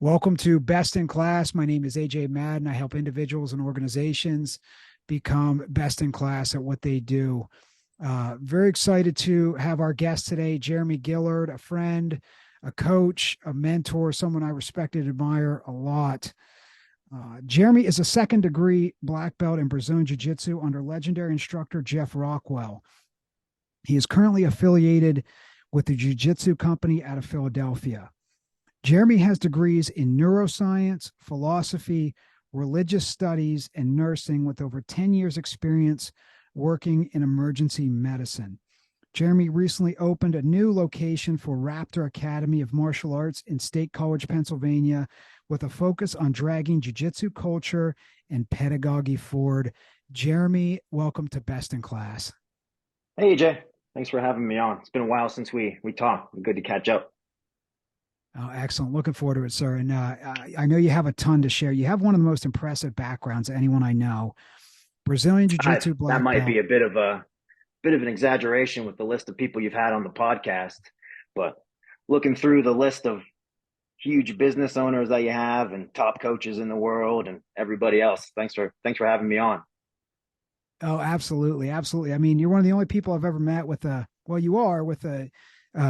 Welcome to Best in Class. My name is AJ Madden. I help individuals and organizations become best in class at what they do. Very excited to have our guest today, Jeremy Guillard, a friend, a coach, a mentor, someone I respect and admire a lot. Jeremy is a second degree black belt in Brazilian Jiu Jitsu under legendary instructor Jeff Rockwell. He is currently affiliated with the Jiu Jitsu company out of Philadelphia. Jeremy has degrees in neuroscience, philosophy, religious studies, and nursing with over 10 years' experience working in emergency medicine. Jeremy recently opened a new location for Raptor Academy of Martial Arts in State College, Pennsylvania, with a focus on dragging jiu-jitsu culture and pedagogy forward. Jeremy, welcome to Best in Class. Hey, AJ. Thanks for having me on. It's been a while since we talked. Good to catch up. Oh, excellent. Looking forward to it, sir. And I know you have a ton to share. You have one of the most impressive backgrounds of anyone I know. Brazilian Jiu-Jitsu That black might be belt. a bit of an exaggeration with the list of people you've had on the podcast, but looking through the list of huge business owners that you have and top coaches in the world and everybody else, thanks for having me on. Oh, absolutely. Absolutely. I mean, you're one of the only people I've ever met with you are with a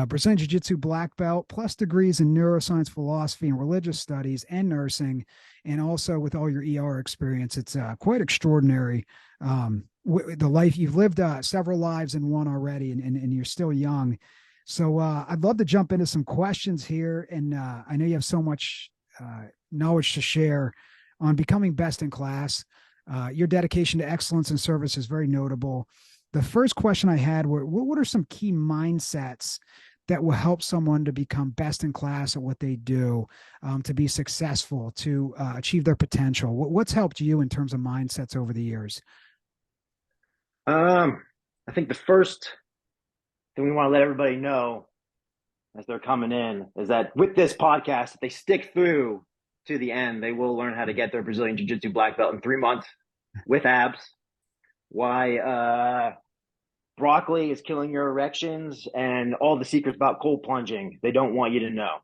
Brazilian Jiu Jitsu black belt, plus degrees in neuroscience, philosophy, and religious studies and nursing, and also with all your ER experience. It's quite extraordinary. The life you've lived several lives in one already, and you're still young. So I'd love to jump into some questions here. And I know you have so much knowledge to share on becoming best in class. Your dedication to excellence and service is very notable. The first question I had were, what are some key mindsets that will help someone to become best in class at what they do, to be successful, to achieve their potential? What's helped you in terms of mindsets over the years? I think the first thing we want to let everybody know as they're coming in is that with this podcast, if they stick through to the end, they will learn how to get their Brazilian Jiu Jitsu black belt in 3 months with abs. Why broccoli is killing your erections and all the secrets about cold plunging they don't want you to know.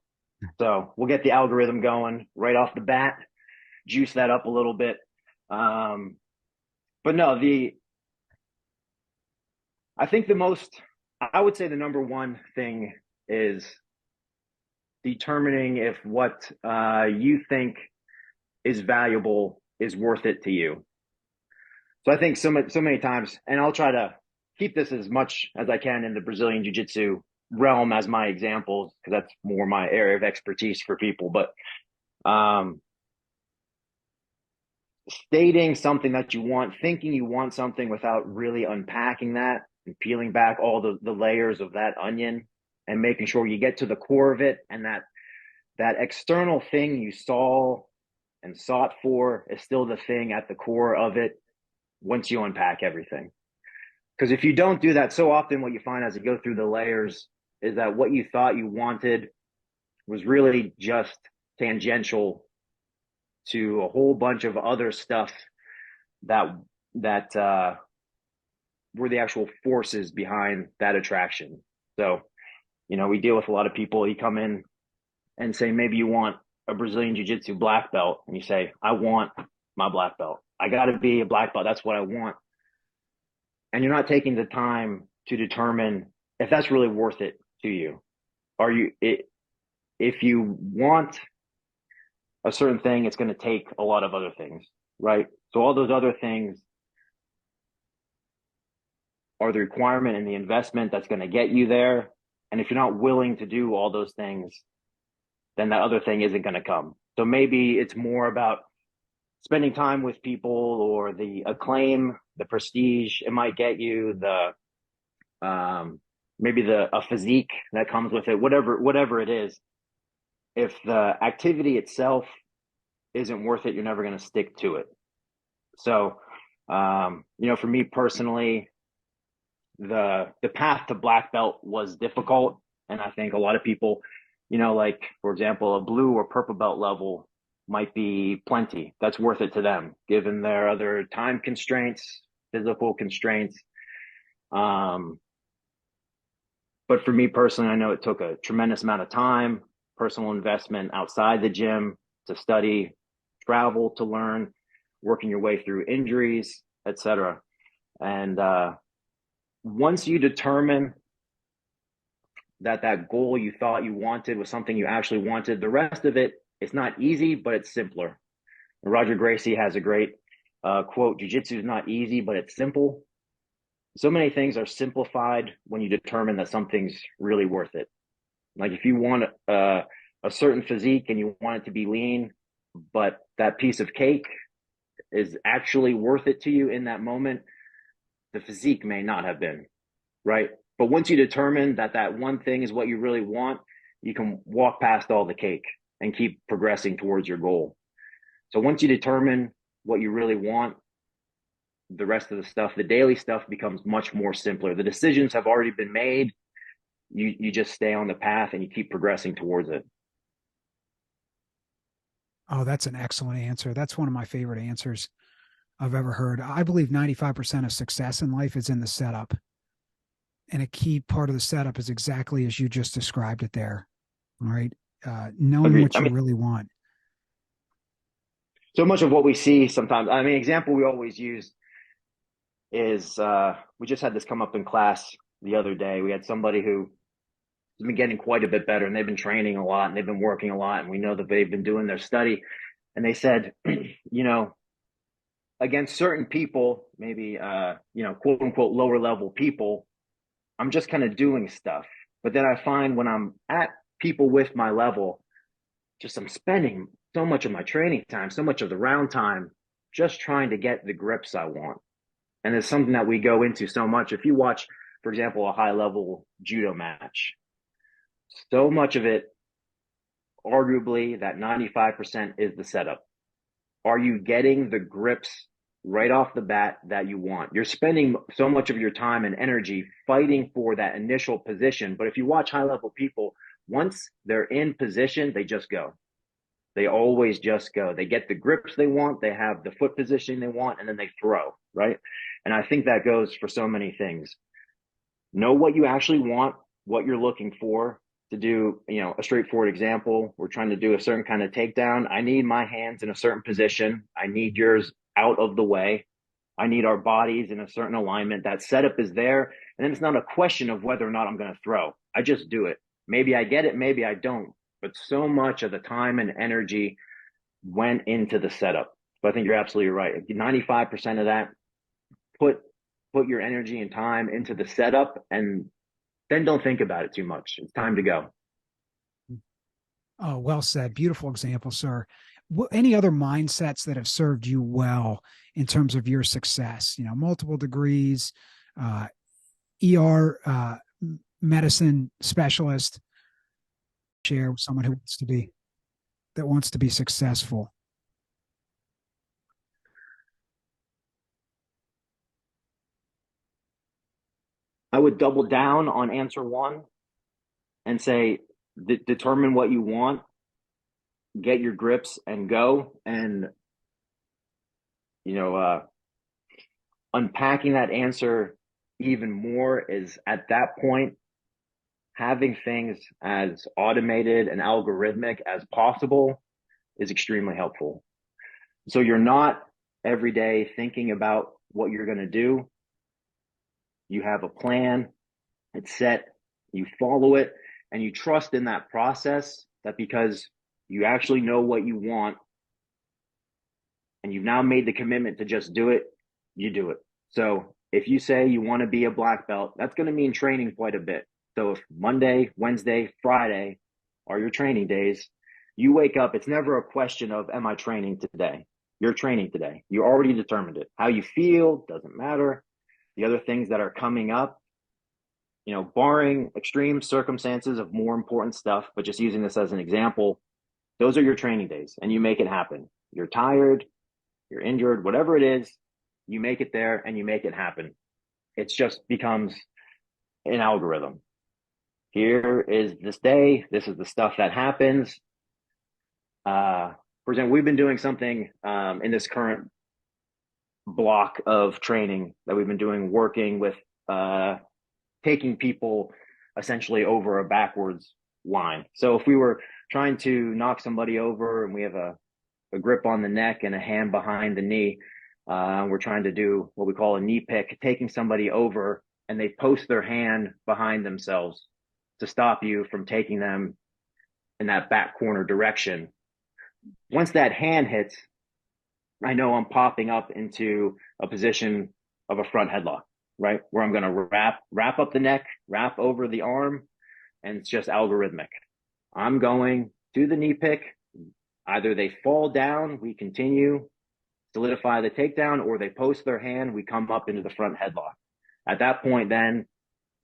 So we'll get the algorithm going right off the bat, juice that up a little bit. But no, I think I would say the number one thing is determining if what you think is valuable is worth it to you. So I think so many times, and I'll try to keep this as much as I can in the Brazilian Jiu Jitsu realm as my examples, because that's more my area of expertise for people. But um, stating something that you want, thinking you want something without really unpacking that and peeling back all the layers of that onion and making sure you get to the core of it, and that external thing you saw and sought for is still the thing at the core of it once you unpack everything. Because if you don't do that, so often what you find as you go through the layers is that what you thought you wanted was really just tangential to a whole bunch of other stuff that were the actual forces behind that attraction. So, we deal with a lot of people. You come in and say, maybe you want a Brazilian Jiu Jitsu black belt, and you say, I want my black belt. I got to be a black belt. That's what I want. And you're not taking the time to determine if that's really worth it to you. If you want a certain thing, it's going to take a lot of other things, right? So all those other things are the requirement and the investment that's going to get you there. And if you're not willing to do all those things, then that other thing isn't going to come. So maybe it's more about spending time with people, or the acclaim, the prestige it might get you, maybe a physique that comes with it, whatever it is. If the activity itself isn't worth it, you're never going to stick to it. So, for me personally, the path to black belt was difficult, and I think a lot of people, like for example, a blue or purple belt level might be plenty. That's worth it to them, given their other time constraints, physical constraints. But for me personally, I know it took a tremendous amount of time, personal investment outside the gym, to study, travel to learn, working your way through injuries, etc. And once you determine that that goal you thought you wanted was something you actually wanted, the rest of it, it's not easy, but it's simpler. Roger Gracie has a great quote: "Jiu Jitsu is not easy, but it's simple." So many things are simplified when you determine that something's really worth it. Like if you want a certain physique and you want it to be lean, but that piece of cake is actually worth it to you in that moment, the physique may not have been, right? But once you determine that that one thing is what you really want, you can walk past all the cake and keep progressing towards your goal. So once you determine what you really want, the rest of the stuff, the daily stuff, becomes much more simpler. The decisions have already been made. You just stay on the path and you keep progressing towards it. Oh, that's an excellent answer. That's one of my favorite answers I've ever heard. I believe 95% of success in life is in the setup. And a key part of the setup is exactly as you just described it there. All right. Knowing Agreed. what you really want. So much of what we see sometimes, I mean, example we always use is we just had this come up in class the other day. We had somebody who has been getting quite a bit better, and they've been training a lot and they've been working a lot, and we know that they've been doing their study. And they said, you know, against certain people, maybe quote unquote lower level people, I'm just kind of doing stuff. But then I find when I'm at people with my level, just I'm spending so much of my training time, so much of the round time, just trying to get the grips I want. And it's something that we go into so much. If you watch, for example, a high level judo match, so much of it, arguably that 95% is the setup. Are you getting the grips right off the bat that you want? You're spending so much of your time and energy fighting for that initial position. But if you watch high level people, once they're in position, they just go. They always just go. They get the grips they want, they have the foot position they want, and then they throw, right? And I think that goes for so many things. Know what you actually want, what you're looking for to do, a straightforward example. We're trying to do a certain kind of takedown. I need my hands in a certain position. I need yours out of the way. I need our bodies in a certain alignment. That setup is there. And then it's not a question of whether or not I'm going to throw. I just do it. Maybe I get it, maybe I don't. But so much of the time and energy went into the setup. So I think you're absolutely right. 95% of that, put your energy and time into the setup, and then don't think about it too much. It's time to go. Oh, well said. Beautiful example, sir. Any other mindsets that have served you well in terms of your success? Multiple degrees, ER, medicine specialist. Share with someone who wants to be successful. I would double down on answer one and say, determine what you want, get your grips, and go. And unpacking that answer even more is, at that point, having things as automated and algorithmic as possible is extremely helpful. So you're not every day thinking about what you're going to do. You have a plan, it's set, you follow it, and you trust in that process, that because you actually know what you want and you've now made the commitment to just do it, you do it. So if you say you want to be a black belt, that's going to mean training quite a bit. So if Monday, Wednesday, Friday are your training days, you wake up, it's never a question of, am I training today? You're training today. You already determined it. How you feel doesn't matter. The other things that are coming up, barring extreme circumstances of more important stuff, but just using this as an example, those are your training days, and you make it happen. You're tired, you're injured, whatever it is, you make it there and you make it happen. It just becomes an algorithm. Here is this day. This is the stuff that happens. For example, we've been doing something in this current block of training that we've been doing, working with taking people essentially over a backwards line. So if we were trying to knock somebody over and we have a a grip on the neck and a hand behind the knee. We're trying to do what we call a knee pick, taking somebody over and they post their hand behind themselves to stop you from taking them in that back corner direction. Once that hand hits, I know I'm popping up into a position of a front headlock, right? Where I'm going to wrap up the neck, wrap over the arm, and it's just algorithmic. I'm going to the knee pick. Either they fall down, we continue, solidify the takedown, or they post their hand, we come up into the front headlock. At that point, then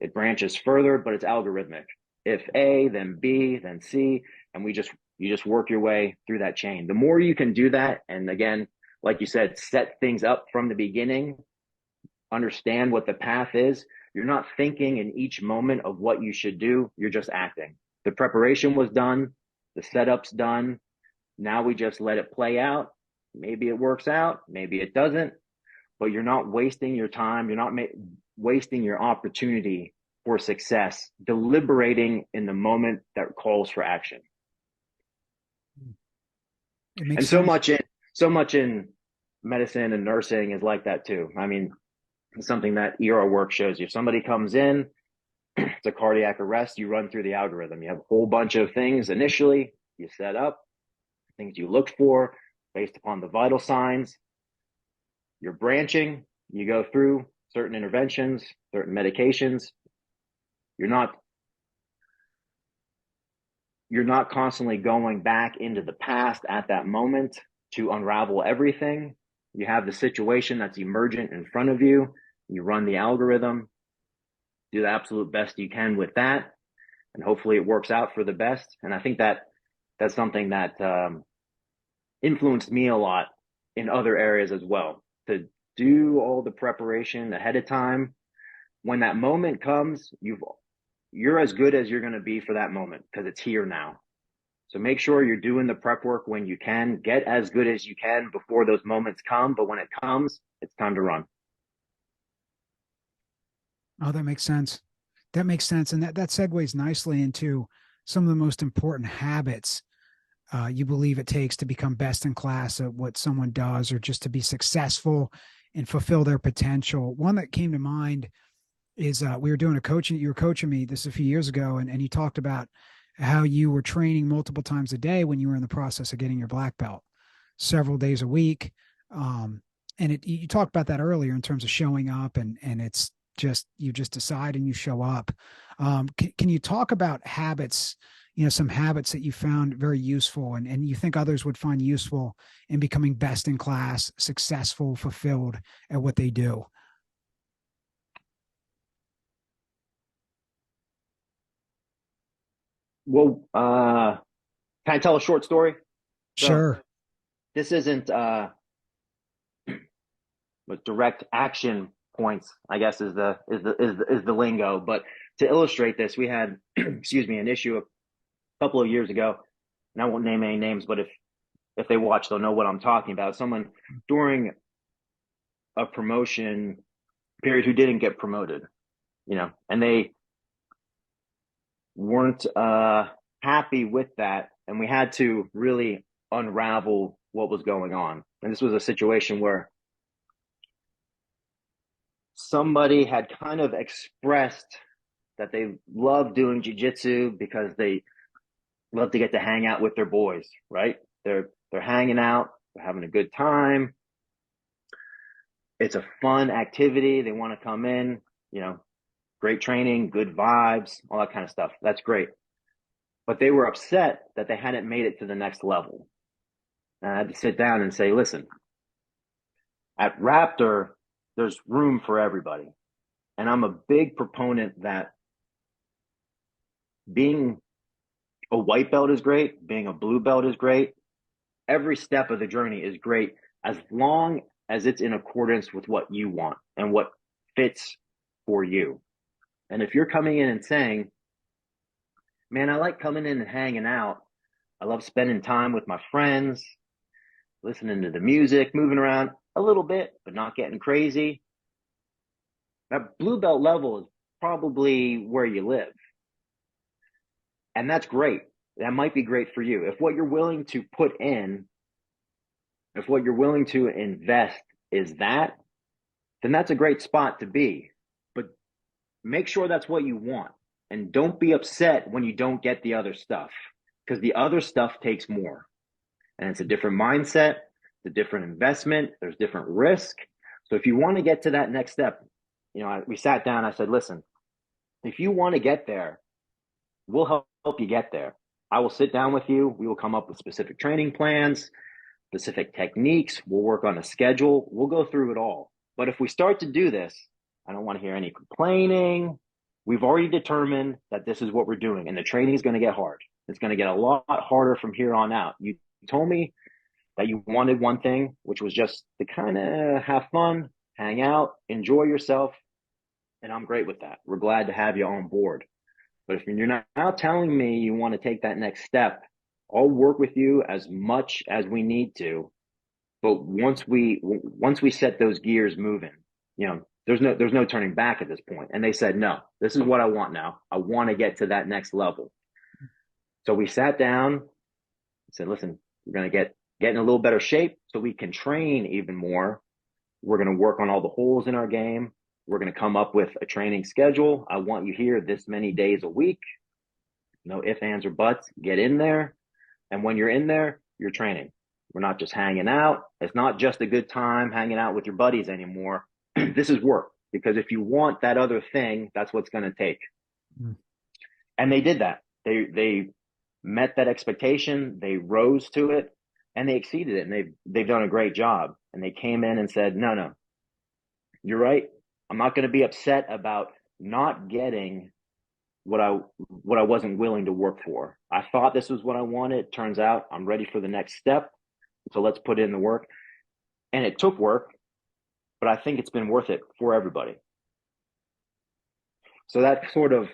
it branches further, but it's algorithmic. If A, then B, then C, and you just work your way through that chain. The more you can do that, and again, like you said, set things up from the beginning, understand what the path is. You're not thinking in each moment of what you should do. You're just acting. The preparation was done. The setup's done. Now we just let it play out. Maybe it works out. Maybe it doesn't. But you're not wasting your time. You're not wasting your opportunity for success, deliberating in the moment that calls for action. And so much in medicine and nursing is like that too. I mean, something that ER work shows you. If somebody comes in, it's a cardiac arrest, you run through the algorithm. You have a whole bunch of things initially, you set up, things you look for based upon the vital signs. You're branching, you go through certain interventions, certain medications. You're not constantly going back into the past at that moment to unravel everything. You have the situation that's emergent in front of you. You run the algorithm, do the absolute best you can with that, and hopefully it works out for the best. And I think that's something that influenced me a lot in other areas as well, to do all the preparation ahead of time. When that moment comes, you're as good as you're going to be for that moment because it's here now. So make sure you're doing the prep work when you can. Get as good as you can before those moments come. But when it comes, it's time to run. Oh, that makes sense. That makes sense. And that segues nicely into some of the most important habits you believe it takes to become best in class at what someone does or just to be successful and fulfill their potential. One that came to mind is we were doing you were coaching me this a few years ago, and you talked about how you were training multiple times a day when you were in the process of getting your black belt, several days a week. And you talked about that earlier in terms of showing up, and it's just, you just decide and you show up. Can you talk about habits, some habits that you found very useful and you think others would find useful in becoming best in class, successful, fulfilled at what they do? Well, can I tell a short story? So Sure. this isn't with direct action points, I guess is the lingo. But to illustrate this, we had excuse me, an issue a couple of years ago, and I won't name any names, but if they watch, they'll know what I'm talking about. Someone during a promotion period who didn't get promoted, and they weren't happy with that, and we had to really unravel what was going on. And this was a situation where somebody had kind of expressed that they love doing jiu-jitsu because they love to get to hang out with their boys, right? They're hanging out, they're having a good time. It's a fun activity. They want to come in, great training, good vibes, all that kind of stuff. That's great. But they were upset that they hadn't made it to the next level. And I had to sit down and say, listen, at Raptor, there's room for everybody. And I'm a big proponent that being a white belt is great, being a blue belt is great. Every step of the journey is great as long as it's in accordance with what you want and what fits for you. And if you're coming in and saying, man, I like coming in and hanging out, I love spending time with my friends, listening to the music, moving around a little bit, but not getting crazy, that blue belt level is probably where you live. And that's great. That might be great for you. If what you're willing to put in If what you're willing to invest is that, then that's a great spot to be. But make sure that's what you want. And don't be upset when you don't get the other stuff, because the other stuff takes more. And it's a different mindset, it's a different investment, there's different risk. So if you want to get to that next step, we sat down, I said, listen, if you want to get there, we'll help you get there. I will sit down with you. We will come up with specific training plans, specific techniques. We'll work on a schedule. We'll go through it all. But if we start to do this, I don't want to hear any complaining. We've already determined that this is what we're doing, and the training is going to get hard. It's going to get a lot harder from here on out. You told me that you wanted one thing, which was just to kind of have fun, hang out, enjoy yourself. And I'm great with that. We're glad to have you on board. But if you're now telling me you want to take that next step, I'll work with you as much as we need to. But once we set those gears moving, there's no turning back at this point. And they said, no, this is what I want now. I want to get to that next level. So we sat down and said, listen, we're going to get in a little better shape so we can train even more. We're going to work on all the holes in our game. We're going to come up with a training schedule. I want you here this many days a week. No ifs, ands, or buts. Get in there. And when you're in there, you're training. We're not just hanging out. It's not just a good time hanging out with your buddies anymore. This is work, because if you want that other thing, that's what's going to take. Mm. And they did that. They met that expectation. They rose to it, and they exceeded it. And they've done a great job. And they came in and said, no, you're right. I'm not going to be upset about not getting what I wasn't willing to work for. I thought this was what I wanted. Turns out I'm ready for the next step. So let's put in the work. And it took work, but I think it's been worth it for everybody. So that sort of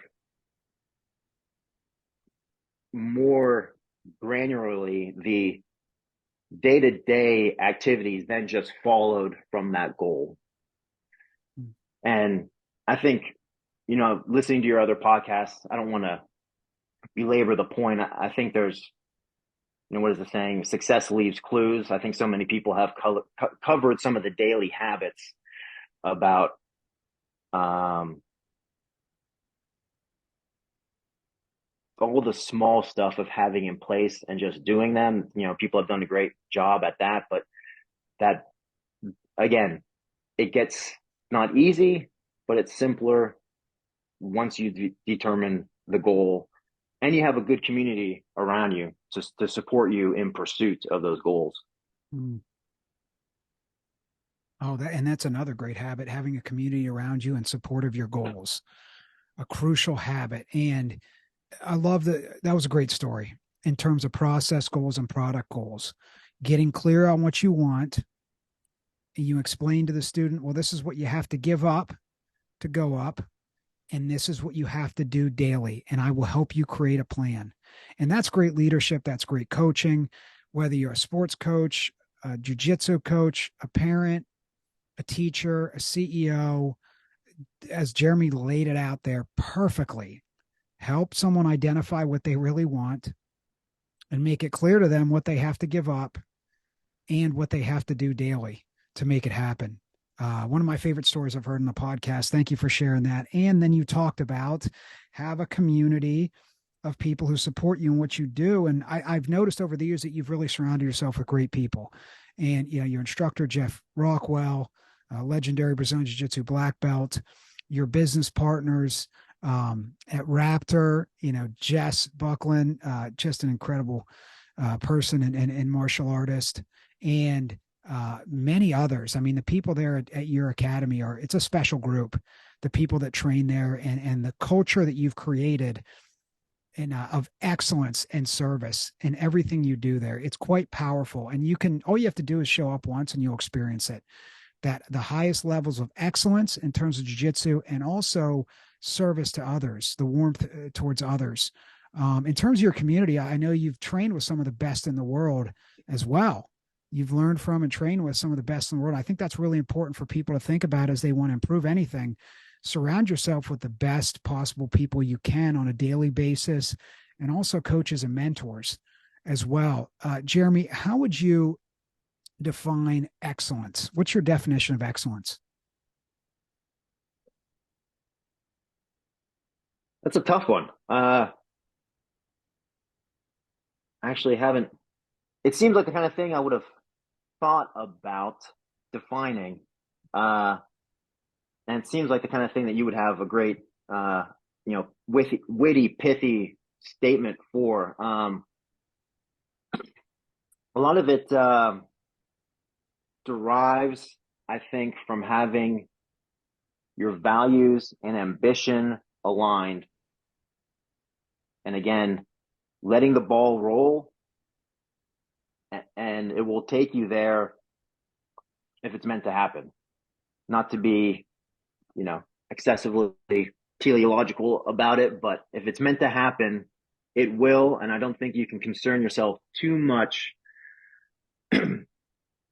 more granularly, the day-to-day activities then just followed from that goal. And I think, listening to your other podcasts, I don't want to belabor the point. I think there's, what is the saying? Success leaves clues. I think so many people have covered some of the daily habits about all the small stuff of having in place and just doing them. People have done a great job at that, but that, again, it gets not easy, but it's simpler once you determine the goal and you have a good community around you to support you in pursuit of those goals. Mm. Oh, that's another great habit, having a community around you in support of your goals, a crucial habit. And I love that was a great story in terms of process goals and product goals, getting clear on what you want. You explain to the student, well, this is what you have to give up to go up, and this is what you have to do daily, and I will help you create a plan. And that's great leadership. That's great coaching, whether you're a sports coach, a jiu-jitsu coach, a parent, a teacher, a CEO. As Jeremy laid it out there perfectly, help someone identify what they really want and make it clear to them what they have to give up and what they have to do daily to make it happen. One of my favorite stories I've heard in the podcast. Thank you for sharing that. And then you talked about have a community of people who support you in what you do. And I've noticed over the years that you've really surrounded yourself with great people. And, your instructor, Jeff Rockwell, legendary Brazilian Jiu-Jitsu black belt, your business partners at Raptor, Jess Buckland, just an incredible person and martial artist. And many others. I mean, the people there at your academy it's a special group, the people that train there and the culture that you've created and of excellence and service and everything you do there. It's quite powerful. And all you have to do is show up once and you'll experience it. That the highest levels of excellence in terms of jiu-jitsu and also service to others, the warmth towards others. In terms of your community, I know you've trained with some of the best in the world as well. You've learned from and trained with some of the best in the world. I think that's really important for people to think about as they want to improve anything. Surround yourself with the best possible people you can on a daily basis, and also coaches and mentors as well. Jeremy, how would you define excellence? What's your definition of excellence? That's a tough one. I actually haven't. It seems like the kind of thing I would have thought about defining. Uh, and it seems like the kind of thing that you would have a great, witty, pithy statement for. A lot of it derives, I think, from having your values and ambition aligned. And again, letting the ball roll, and it will take you there if it's meant to happen. Not to be, excessively teleological about it, but if it's meant to happen, it will. And I don't think you can concern yourself too much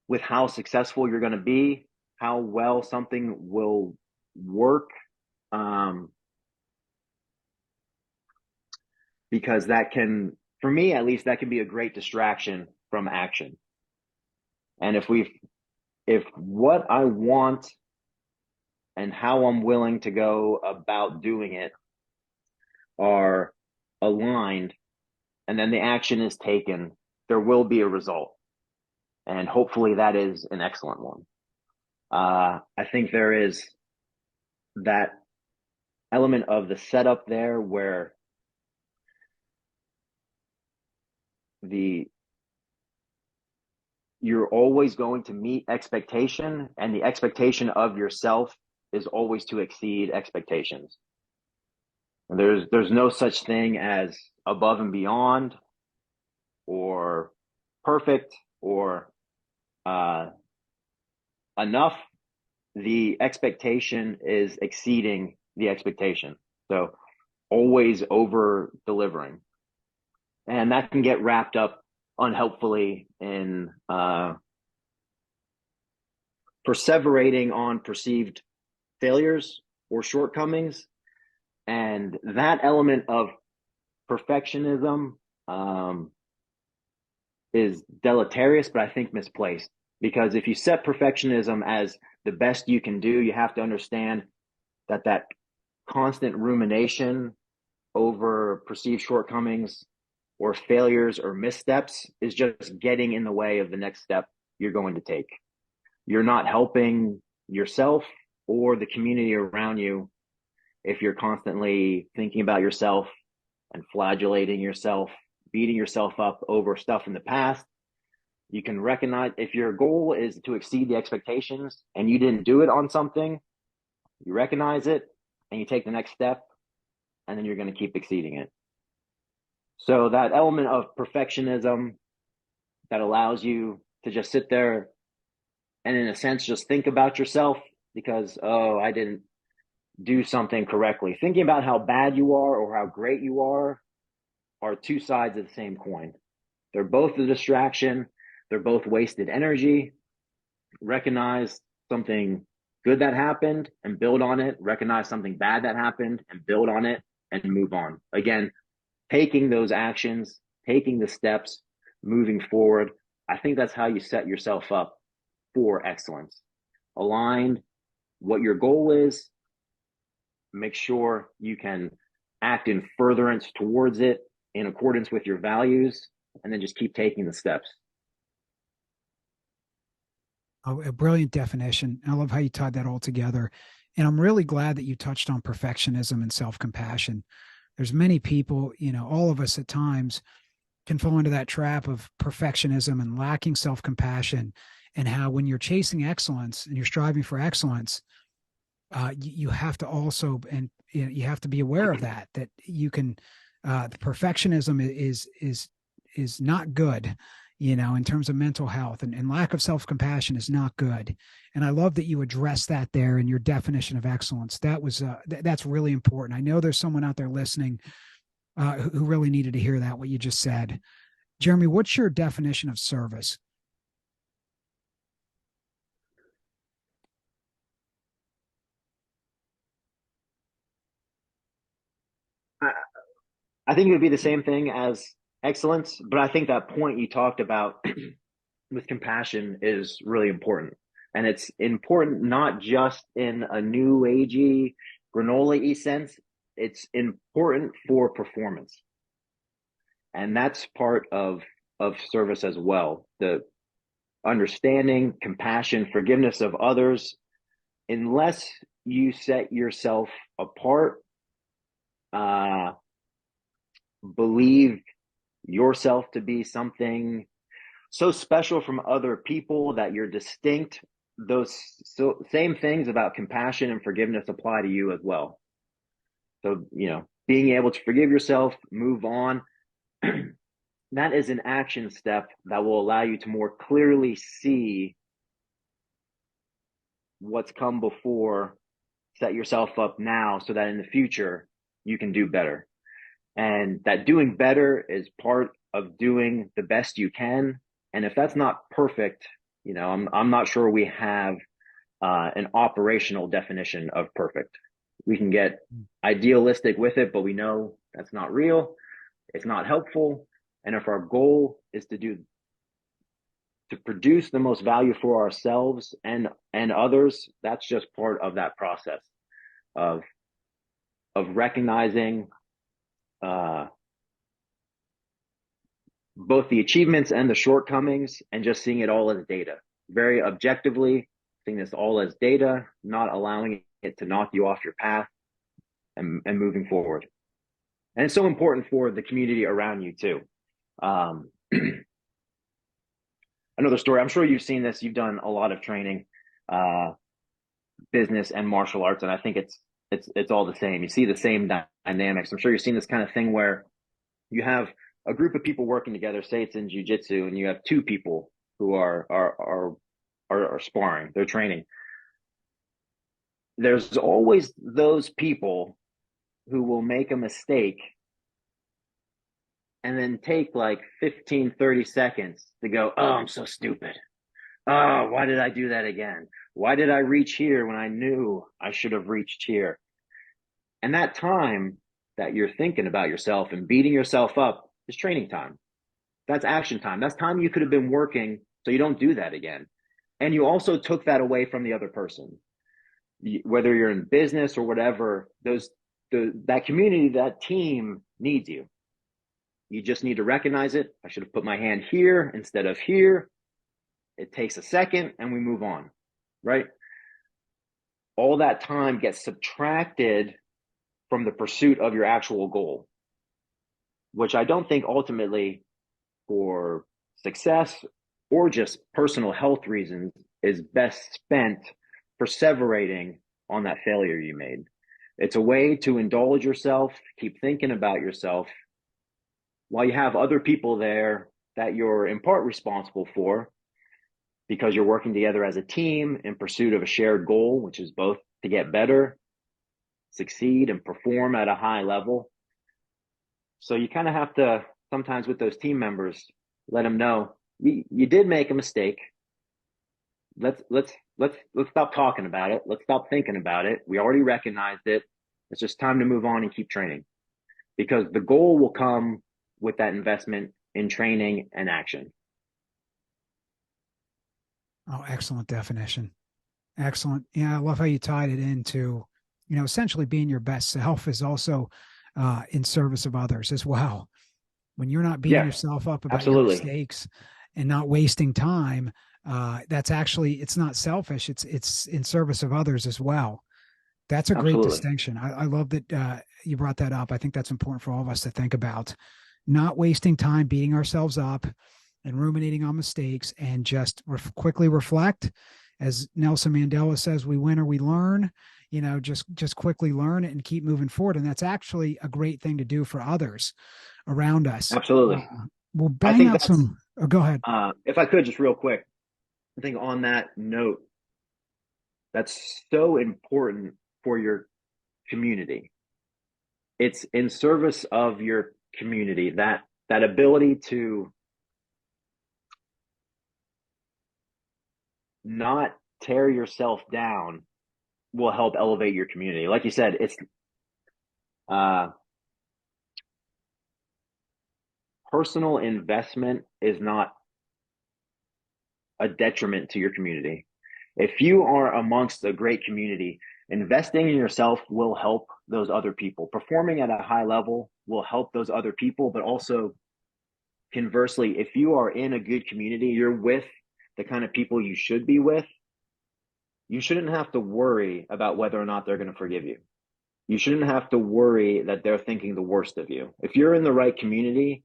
with how successful you're going to be, how well something will work, because that can, for me at least, that can be a great distraction from action. And if what I want and how I'm willing to go about doing it are aligned, and then the action is taken, there will be a result. And hopefully that is an excellent one. I think there is that element of the setup there where you're always going to meet expectation, and the expectation of yourself is always to exceed expectations. And there's no such thing as above and beyond or perfect or enough. The expectation is exceeding the expectation. So always over delivering. And that can get wrapped up unhelpfully in perseverating on perceived failures or shortcomings. And that element of perfectionism is deleterious, but I think misplaced. Because if you set perfectionism as the best you can do, you have to understand that constant rumination over perceived shortcomings or failures or missteps is just getting in the way of the next step you're going to take. You're not helping yourself or the community around you if you're constantly thinking about yourself and flagellating yourself, beating yourself up over stuff in the past. You can recognize if your goal is to exceed the expectations and you didn't do it on something, you recognize it and you take the next step, and then you're going to keep exceeding it. So that element of perfectionism that allows you to just sit there and in a sense just think about yourself because, oh, I didn't do something correctly. Thinking about how bad you are or how great you are two sides of the same coin. They're both a distraction. They're both wasted energy. Recognize something good that happened and build on it. Recognize something bad that happened and build on it and move on. Again, taking those actions, taking the steps, moving forward. I think that's how you set yourself up for excellence. Aligned what your goal is, make sure you can act in furtherance towards it in accordance with your values, and then just keep taking the steps. Oh, a brilliant definition. I love how you tied that all together. And I'm really glad that you touched on perfectionism and self-compassion. There's many people, all of us at times can fall into that trap of perfectionism and lacking self-compassion, and how when you're chasing excellence and you're striving for excellence, you have to also, and you have to be aware of that you can, the perfectionism is not good, in terms of mental health, and lack of self-compassion is not good. And I love that you address that there in your definition of excellence. That's really important. I know there's someone out there listening who really needed to hear that, what you just said. Jeremy, what's your definition of service? I think it would be the same thing as excellence, but I think that point you talked about with compassion is really important. And it's important not just in a new agey, granola-y sense. It's important for performance. And that's part of service as well. The understanding, compassion, forgiveness of others, unless you set yourself apart, uh, believe yourself to be something so special from other people that you're distinct, those same things about compassion and forgiveness apply to you as well. So, being able to forgive yourself, move on, that is an action step that will allow you to more clearly see what's come before, set yourself up now so that in the future you can do better. And that doing better is part of doing the best you can. And if that's not perfect, I'm not sure we have an operational definition of perfect. We can get idealistic with it, but we know that's not real. It's not helpful. And if our goal is to produce the most value for ourselves and others, that's just part of that process of recognizing both the achievements and the shortcomings, and just seeing it all as data, very objectively, seeing this all as data, not allowing it to knock you off your path, and moving forward. And it's so important for the community around you too. Another story, I'm sure you've seen this, you've done a lot of training, business and martial arts, and I think it's all the same. You see the same dynamics. I'm sure you've seen this kind of thing where you have a group of people working together, say it's in Jiu Jitsu, and you have two people who are sparring, they're training. There's always those people who will make a mistake and then take like 15, 30 seconds to go, oh, I'm so stupid. Oh, why did I do that again? Why did I reach here when I knew I should have reached here? And that time that you're thinking about yourself and beating yourself up is training time. That's action time. That's time you could have been working so you don't do that again. And you also took that away from the other person. Whether you're in business or whatever, that community, that team needs you. You just need to recognize it. I should have put my hand here instead of here. It takes a second and we move on, right? All that time gets subtracted from the pursuit of your actual goal, which I don't think ultimately, for success or just personal health reasons, is best spent perseverating on that failure you made. It's a way to indulge yourself, keep thinking about yourself, while you have other people there that you're in part responsible for, because you're working together as a team in pursuit of a shared goal, which is both to get better, succeed, and perform at a high level. So you kind of have to, sometimes with those team members, let them know you did make a mistake. Let's stop talking about it. Let's stop thinking about it. We already recognized it. It's just time to move on and keep training, because the goal will come with that investment in training and action. Oh, excellent definition. Excellent. Yeah, I love how you tied it into, essentially being your best self is also in service of others as well. When you're not beating yourself up about your mistakes and not wasting time, that's actually, it's not selfish. It's in service of others as well. That's a great distinction. I love that you brought that up. I think that's important for all of us to think about. Not wasting time beating ourselves up and ruminating on mistakes, and just quickly reflect. As Nelson Mandela says, we win or we learn. Just quickly learn it and keep moving forward. And that's actually a great thing to do for others around us. Absolutely. We'll bang out some. Oh, go ahead. If I could, just real quick, I think on that note, that's so important for your community. It's in service of your community, that ability to not tear yourself down will help elevate your community. Like you said, it's personal investment is not a detriment to your community. If you are amongst a great community, investing in yourself will help those other people. Performing at a high level will help those other people, but also conversely, if you are in a good community, you're with the kind of people you should be with, you shouldn't have to worry about whether or not they're going to forgive you. You shouldn't have to worry that they're thinking the worst of you. If you're in the right community,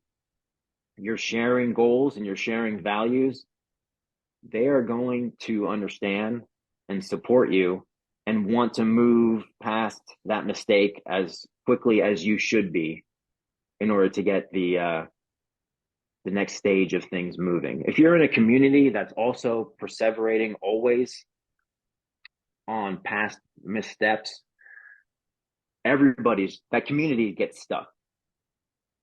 you're sharing goals and you're sharing values, they are going to understand and support you and want to move past that mistake as quickly as you should be in order to get the next stage of things moving. If you're in a community that's also perseverating always on past missteps, that community gets stuck.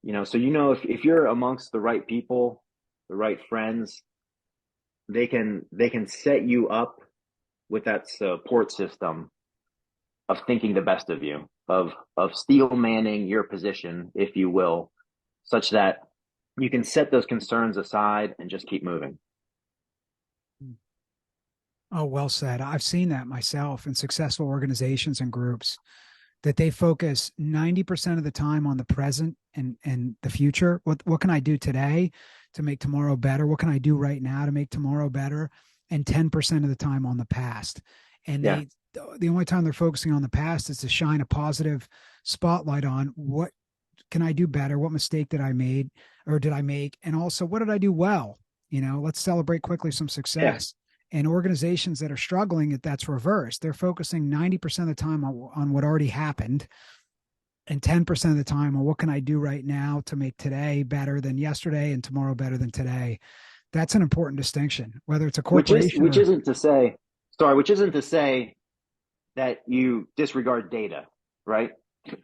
So if you're amongst the right people, the right friends, they can set you up with that support system of thinking the best of you, of steel manning your position, if you will, such that you can set those concerns aside and just keep moving. Oh, well said. I've seen that myself in successful organizations and groups, that they focus 90% of the time on the present and the future. What can I do today to make tomorrow better? What can I do right now to make tomorrow better? And 10% of the time on the past. And Yeah. the only time they're focusing on the past is to shine a positive spotlight on what can I do better? What mistake did I make? And also, what did I do well? Let's celebrate quickly some Yeah. success. And organizations that are struggling, that's reversed. They're focusing 90% of the time on what already happened, and 10% of the time on what can I do right now to make today better than yesterday and tomorrow better than today. That's an important distinction, whether it's a corporation Which or. isn't to say, sorry, which isn't to say that you disregard data, right?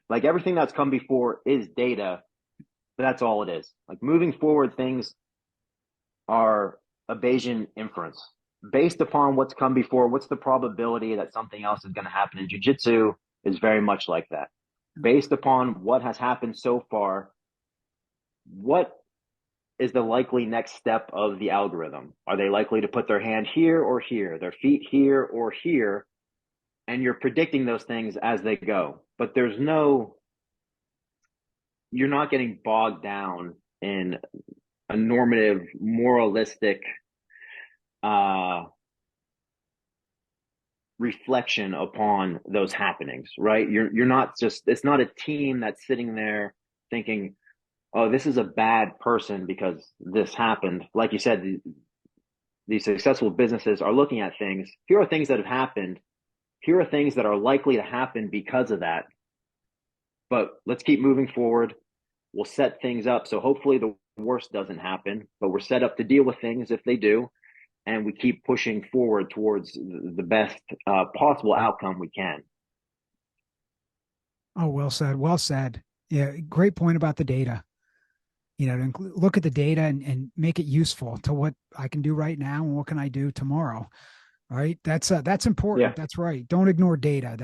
Like everything that's come before is data, but that's all it is. Like moving forward, things are a Bayesian inference based upon what's come before. What's the probability that something else is going to happen? In Jiu Jitsu is very much like that. Based upon what has happened so far, what is the likely next step of the algorithm? Are they likely to put their hand here or here, their feet here or here? And you're predicting those things as they go. But you're not getting bogged down in a normative, moralistic reflection upon those happenings, right? You're not just, it's not a team that's sitting there thinking, oh, this is a bad person because this happened. Like you said, these successful businesses are looking at things. Here are things that have happened. Here are things that are likely to happen because of that. But let's keep moving forward. We'll set things up so hopefully the worst doesn't happen, but we're set up to deal with things if they do. And we keep pushing forward towards the best possible outcome we can. Oh, well said. Well said. Yeah, great point about the data. To look at the data and make it useful to what I can do right now and what can I do tomorrow. All right, that's important. Yeah. That's right. Don't ignore data.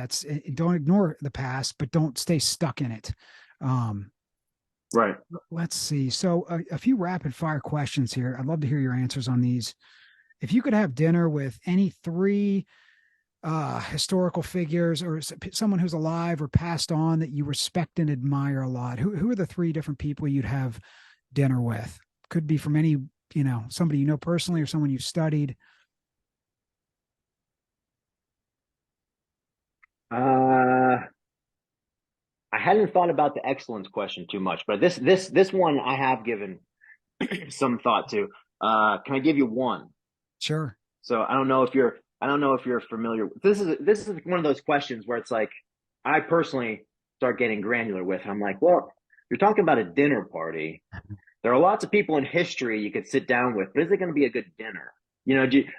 Don't ignore the past, but don't stay stuck in it. Um, Right. let's see. So a few rapid fire questions here. I'd love to hear your answers on these. If you could have dinner with any three historical figures or someone who's alive or passed on that you respect and admire a lot, who are the three different people you'd have dinner with? Could be from any, somebody personally or someone you've studied. Uh, I hadn't thought about the excellence question too much, but this one I have given some thought to. Can I give you one? Sure. So I don't know if you're familiar. This is one of those questions where it's like I personally start getting granular with. I'm like, well, you're talking about a dinner party. There are lots of people in history you could sit down with, but is it going to be a good dinner?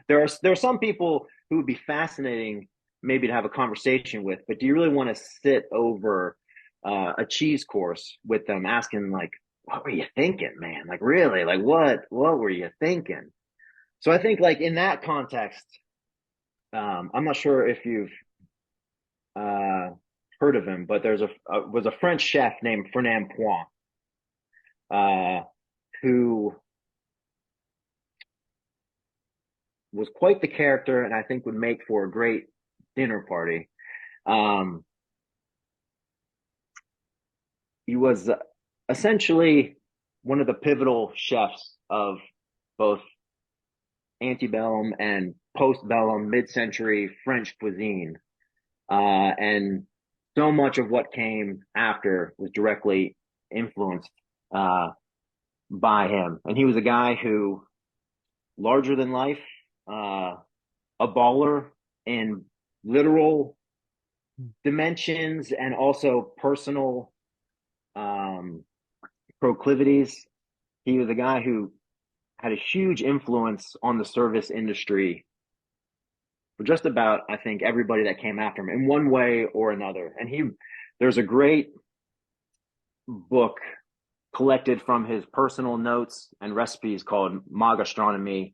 There are some people who would be fascinating maybe to have a conversation with, but do you really want to sit over a cheese course with them, asking like, what were you thinking, man? Like really, like what were you thinking? So I think like in that context, I'm not sure if you've uh, heard of him, but there's was a French chef named Fernand Point, who was quite the character, and I think would make for a great dinner party. Um, he was essentially one of the pivotal chefs of both antebellum and postbellum mid-century French cuisine. And so much of what came after was directly influenced uh, by him. And he was a guy who, larger than life, uh, a baller in literal dimensions and also personal um, proclivities. He was a guy who had a huge influence on the service industry for just about, I think, everybody that came after him in one way or another. And there's a great book collected from his personal notes and recipes called Ma Gastronomie,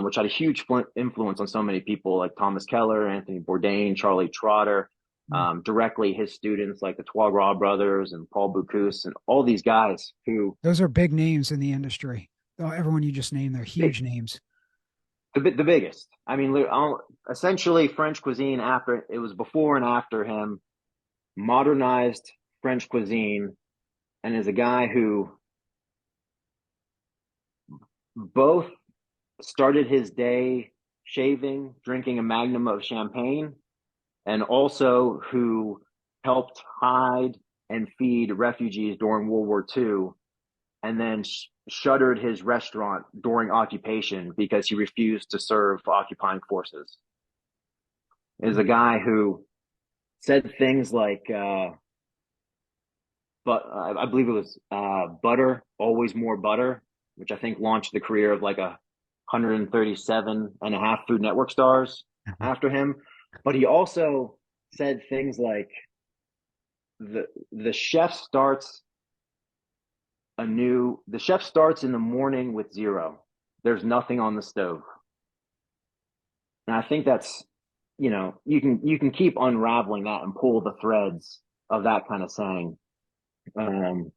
which had a huge influence on so many people like Thomas Keller, Anthony Bourdain, Charlie Trotter, directly his students like the Trois Gras brothers and Paul Bocuse and all these guys who Those are big names in the industry. Oh, everyone you just named, they're huge names. the biggest. I mean, essentially French cuisine after it was before and after him modernized French cuisine, and is a guy who both started his day shaving, drinking a magnum of champagne, and also who helped hide and feed refugees during World War II, and then shuttered his restaurant during occupation because he refused to serve occupying forces. Is a guy who said things like, but I believe it was butter, always more butter, which I think launched the career of like 137 and a half Food Network stars after him. But he also said things like the chef starts the chef starts in the morning with zero. There's nothing on the stove. And I think that's, you can keep unraveling that and pull the threads of that kind of saying. And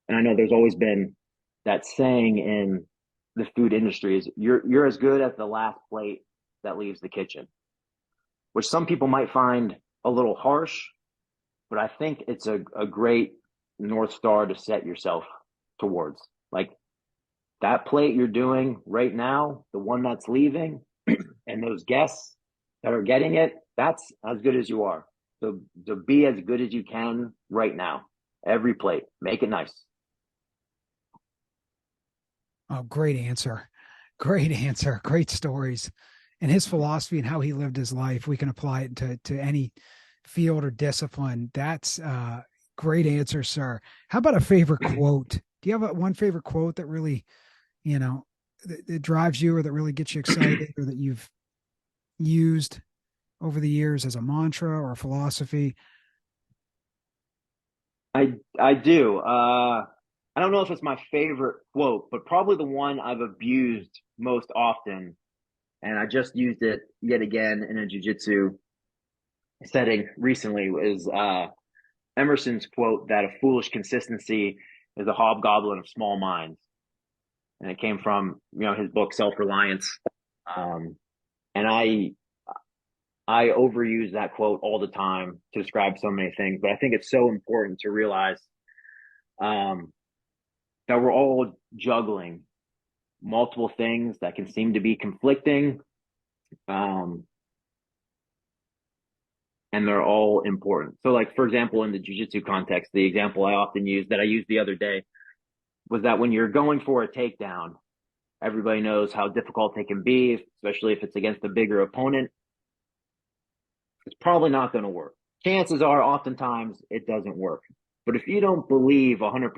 I know there's always been that saying in the food industry is you're as good as the last plate that leaves the kitchen, which some people might find a little harsh, but I think it's a great North Star to set yourself towards. Like that plate you're doing right now, the one that's leaving, and those guests that are getting it, that's as good as you are. So to be as good as you can right now, every plate, make it nice. Oh, great answer. Great answer. Great stories. And his philosophy and how he lived his life, we can apply it to any field or discipline. That's great answer, sir. How about a favorite quote? Do you have one favorite quote that really, that drives you or that really gets you excited or that you've used over the years as a mantra or a philosophy? I do. I don't know if it's my favorite quote, but probably the one I've abused most often, and I just used it yet again in a jiu-jitsu setting recently, was Emerson's quote that a foolish consistency is a hobgoblin of small minds. And it came from, his book Self-Reliance. And I overuse that quote all the time to describe so many things, but I think it's so important to realize that we're all juggling multiple things that can seem to be conflicting, and they're all important. So, like, for example, in the jiu-jitsu context, the example I often use that I used the other day was that when you're going for a takedown, everybody knows how difficult they can be, especially if it's against a bigger opponent. It's probably not going to work. Chances are, oftentimes, it doesn't work. But if you don't believe 100%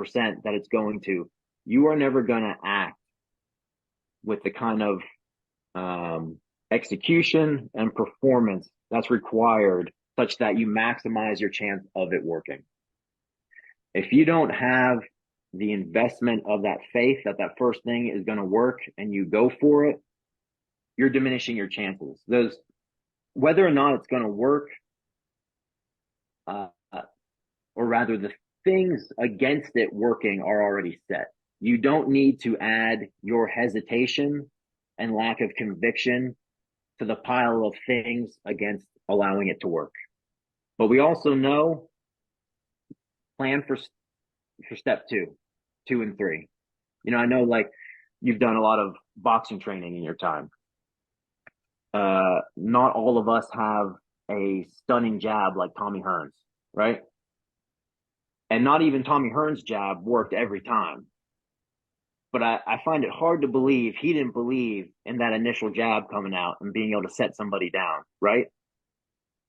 that it's going to, you are never going to act with the kind of execution and performance that's required such that you maximize your chance of it working. If you don't have the investment of that faith that that first thing is going to work and you go for it, you're diminishing your chances. Whether or not it's going to work, or rather the things against it working are already set. You don't need to add your hesitation and lack of conviction to the pile of things against allowing it to work. But we also know plan for step two and three. I know like you've done a lot of boxing training in your time. Not all of us have a stunning jab like Tommy Hearns, right? And not even Tommy Hearns' jab worked every time. But I find it hard to believe he didn't believe in that initial jab coming out and being able to set somebody down, right?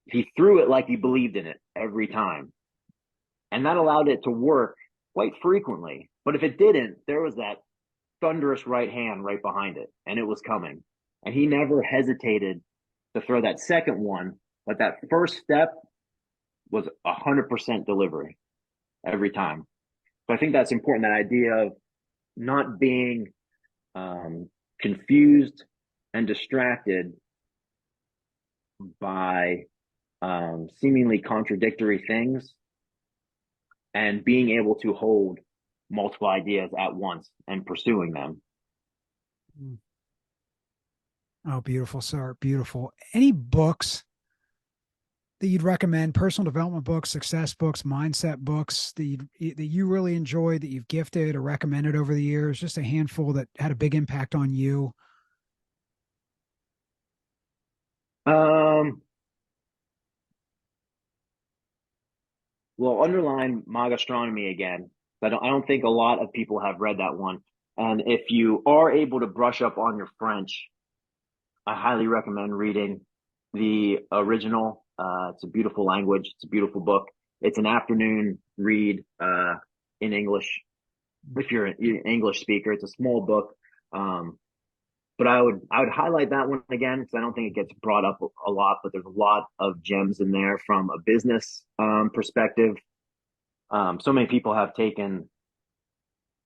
He threw it like he believed in it every time. And that allowed it to work quite frequently. But if it didn't, there was that thunderous right hand right behind it, and it was coming. And he never hesitated to throw that second one, but that first step was 100% delivery every time. So I think that's important, that idea of not being confused and distracted by seemingly contradictory things, and being able to hold multiple ideas at once and pursuing them. Oh, beautiful, sir. Beautiful. Any books that you'd recommend, personal development books, success books, mindset books that you really enjoyed, that you've gifted or recommended over the years? Just a handful that had a big impact on you. Um, well, underline my gastronomy again. I don't think a lot of people have read that one. And if you are able to brush up on your French, I highly recommend reading the original. It's a beautiful language. It's a beautiful book. It's an afternoon read in English. If you're an English speaker, it's a small book. But I would highlight that one again because I don't think it gets brought up a lot. But there's a lot of gems in there from a business perspective. So many people have taken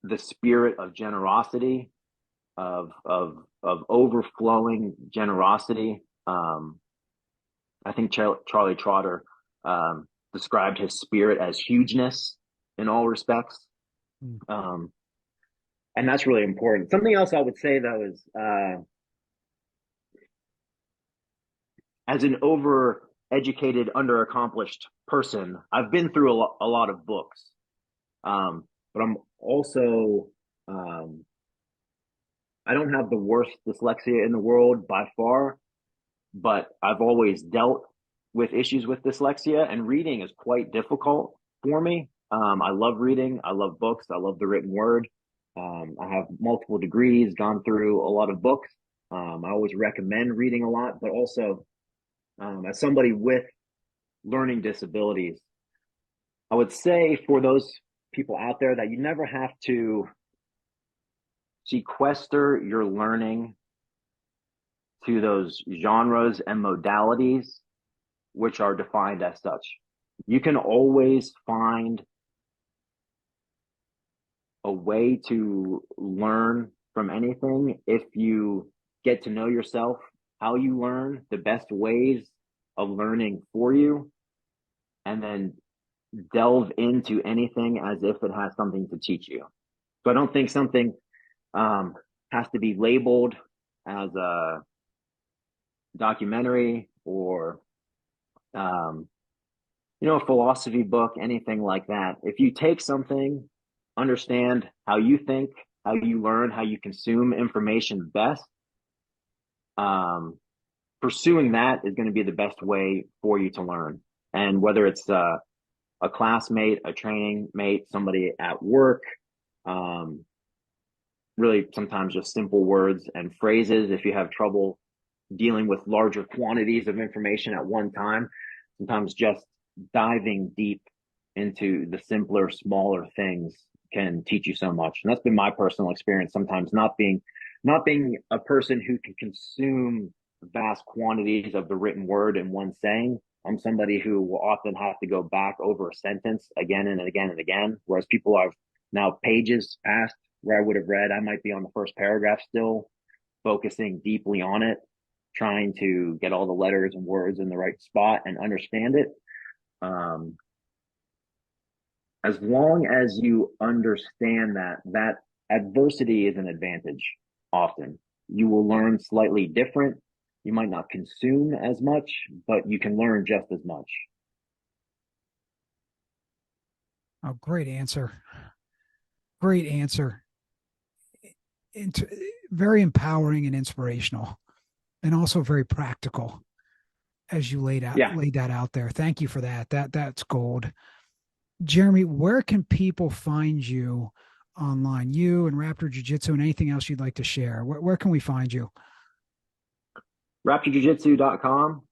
the spirit of generosity, of overflowing generosity. I think Charlie Trotter described his spirit as hugeness in all respects. Um, and that's really important. Something else I would say though is as an over educated, underaccomplished person, I've been through a lot of books. But I'm also I don't have the worst dyslexia in the world by far, but I've always dealt with issues with dyslexia, and reading is quite difficult for me. I love reading. I love books. I love the written word. I have multiple degrees, gone through a lot of books. I always recommend reading a lot, but also as somebody with learning disabilities, I would say for those people out there that you never have to sequester your learning to those genres and modalities which are defined as such. You can always find a way to learn from anything if you get to know yourself, how you learn, the best ways of learning for you, and then delve into anything as if it has something to teach you. So I don't think something has to be labeled as a documentary or a philosophy book, anything like that. If you take something, understand how you think, how you learn, how you consume information best, pursuing that is going to be the best way for you to learn. And whether it's a classmate, a training mate, somebody at work, really sometimes just simple words and phrases. If you have trouble dealing with larger quantities of information at one time, sometimes just diving deep into the simpler, smaller things can teach you so much. And that's been my personal experience. Sometimes not being a person who can consume vast quantities of the written word in one saying. I'm somebody who will often have to go back over a sentence again and again and again, whereas people are now pages past where I would have read. I might be on the first paragraph still, focusing deeply on it, trying to get all the letters and words in the right spot and understand it. As long as you understand that adversity is an advantage often. You will learn slightly different. You might not consume as much, but you can learn just as much. Oh, great answer. Great answer. Int- Very empowering and inspirational, and also very practical as you Yeah. laid that out there. Thank you for that. That's gold. Jeremy, where can people find you online? You and Raptor Jiu Jitsu and anything else you'd like to share. Where can we find you? RaptorJujitsu.com,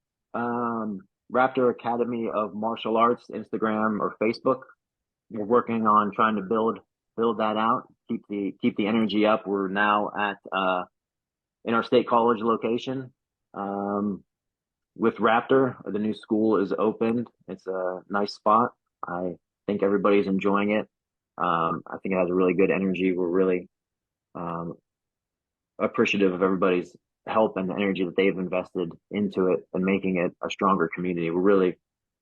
Raptor Academy of Martial Arts, Instagram or Facebook. We're working on trying to build that out, keep the energy up. We're now at in our state college location. With Raptor, the new school is opened. It's a nice spot. I think everybody's enjoying it. I think it has a really good energy. We're really um, appreciative of everybody's help and the energy that they've invested into it and making it a stronger community.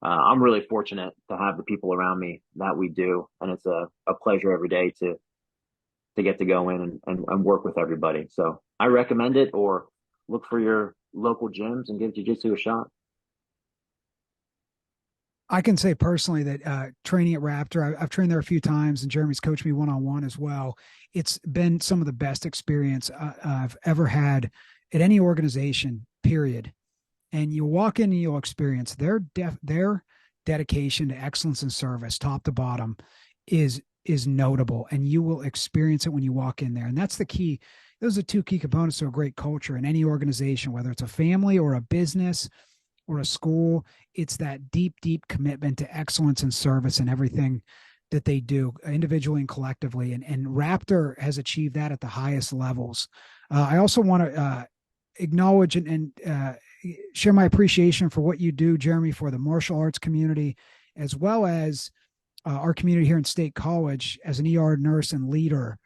I'm really fortunate to have the people around me that we do, and it's a pleasure every day to get to go in and work with everybody. So I recommend it, or look for your local gyms and give jiu-jitsu a shot. I can say personally that training at Raptor, I've trained there a few times, and Jeremy's coached me one on one as well. It's been some of the best experience I've ever had at any organization. Period. And you walk in and you'll experience their dedication to excellence and service, top to bottom, is notable, and you will experience it when you walk in there. And that's the key. Those are two key components to a great culture in any organization, whether it's a family or a business or a school. It's that deep commitment to excellence and service in everything that they do individually and collectively. And Raptor has achieved that at the highest levels. I also want to acknowledge and share my appreciation for what you do, Jeremy, for the martial arts community, as well as our community here in State College as an ER nurse and leader.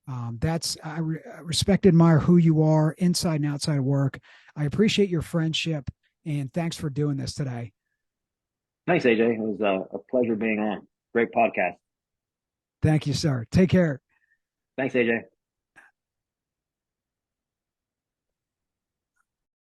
I respect, admire who you are inside and outside of work. I appreciate your friendship, and thanks for doing this today. Thanks, AJ. It was a pleasure being on. Great podcast. Thank you, sir. Take care. Thanks, AJ.